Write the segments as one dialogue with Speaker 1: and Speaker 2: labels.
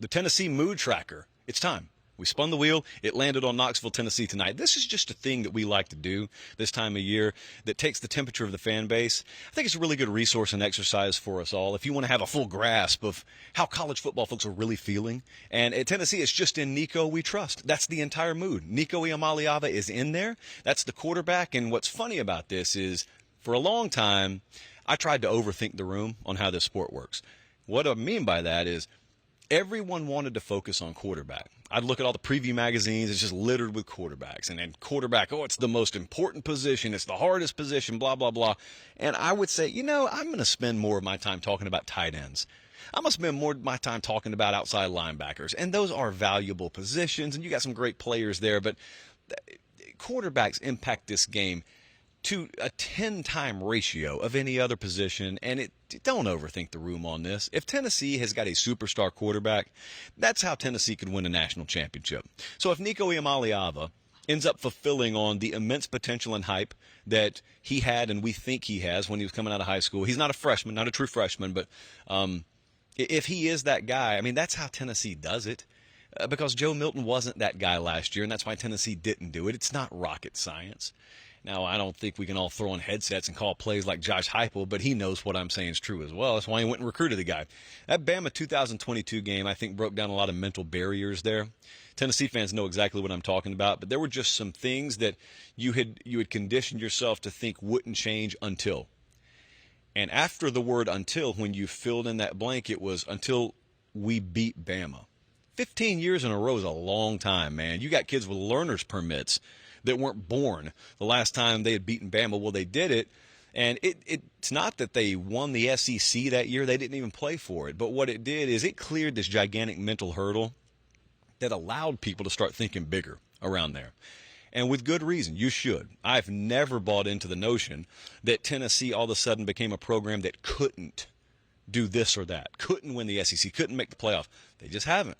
Speaker 1: The Tennessee mood tracker. It's time. We spun the wheel. It landed on Knoxville, Tennessee tonight. This is just a thing that we like to do this time of year that takes the temperature of the fan base. I think it's a really good resource and exercise for us all if you want to have a full grasp of how college football folks are really feeling. And at Tennessee, it's just in Nico we trust. That's the entire mood. Nico Iamaleava is in there. That's the quarterback. And what's funny about this is for a long time, I tried to overthink the room on how this sport works. What I mean by that is everyone wanted to focus on quarterback. I'd look at all the preview magazines. It's just littered with quarterbacks. And then quarterback, oh, it's the most important position. It's the hardest position, blah, blah, blah. And I would say, I'm going to spend more of my time talking about tight ends. I'm going to spend more of my time talking about outside linebackers. And those are valuable positions, and you got some great players there. But quarterbacks impact this game to a 10-time ratio of any other position, and don't overthink the room on this. If Tennessee has got a superstar quarterback, that's how Tennessee could win a national championship. So if Nico Iamaleava ends up fulfilling on the immense potential and hype that he had and we think he has when he was coming out of high school, he's not a freshman, not a true freshman, but if he is that guy, I mean, that's how Tennessee does it. Because Joe Milton wasn't that guy last year, and that's why Tennessee didn't do it. It's not rocket science. Now, I don't think we can all throw on headsets and call plays like Josh Heupel, but he knows what I'm saying is true as well. That's why he went and recruited the guy. That Bama 2022 game, I think, broke down a lot of mental barriers there. Tennessee fans know exactly what I'm talking about, but there were just some things that you had conditioned yourself to think wouldn't change until. And after the word until, when you filled in that blank, it was until we beat Bama. 15 years in a row is a long time, man. You got kids with learner's permits that weren't born the last time they had beaten Bama. Well, they did it, and it's not that they won the SEC that year. They didn't even play for it. But what it did is it cleared this gigantic mental hurdle that allowed people to start thinking bigger around there. And with good reason, you should. I've never bought into the notion that Tennessee all of a sudden became a program that couldn't do this or that, couldn't win the SEC, couldn't make the playoff. They just haven't.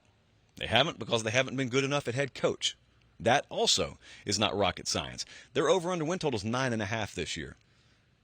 Speaker 1: They haven't because they haven't been good enough at head coach. That also is not rocket science. Their over-under win total is 9.5 this year.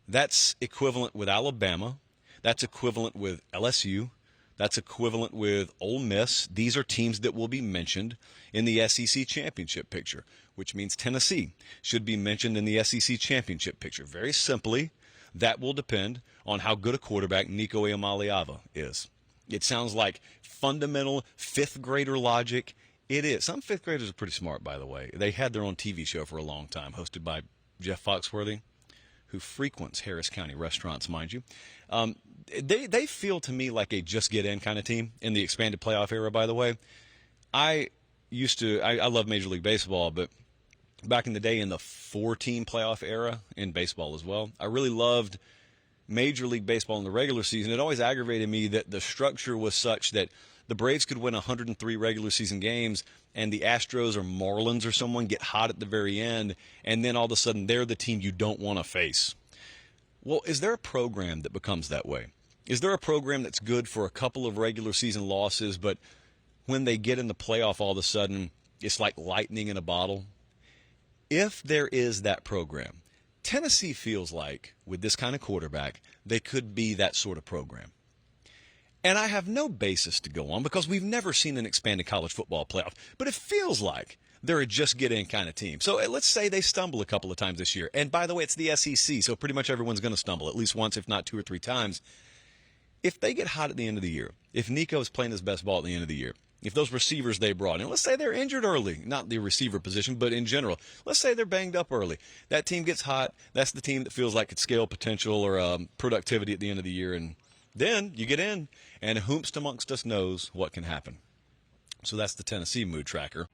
Speaker 1: That's equivalent with Alabama. That's equivalent with LSU. That's equivalent with Ole Miss. These are teams that will be mentioned in the SEC championship picture, which means Tennessee should be mentioned in the SEC championship picture. Very simply, that will depend on how good a quarterback Nico Iamaleava is. It sounds like fundamental fifth-grader logic. It is. Some fifth graders are pretty smart, by the way. They had their own TV show for a long time, hosted by Jeff Foxworthy, who frequents Harris County restaurants, mind you. They feel to me like a just-get-in kind of team in the expanded playoff era, by the way. I love Major League Baseball, but back in the day in the 4-team playoff era in baseball as well, I really loved Major League Baseball in the regular season. It always aggravated me that the structure was such that the Braves could win 103 regular season games, and the Astros or Marlins or someone get hot at the very end, and then all of a sudden they're the team you don't want to face. Well, is there a program that becomes that way? Is there a program that's good for a couple of regular season losses, but when they get in the playoff all of a sudden it's like lightning in a bottle? If there is that program, Tennessee feels like, with this kind of quarterback, they could be that sort of program. And I have no basis to go on because we've never seen an expanded college football playoff. But it feels like they're a just-get-in kind of team. So let's say they stumble a couple of times this year. And by the way, it's the SEC, so pretty much everyone's going to stumble at least once, if not 2 or 3 times. If they get hot at the end of the year, if Nico's playing his best ball at the end of the year, if those receivers they brought in, let's say they're injured early, not the receiver position, but in general, let's say they're banged up early. That team gets hot. That's the team that feels like it's scale potential or productivity at the end of the year, and then you get in, and whomst amongst us knows what can happen. So that's the Tennessee mood tracker.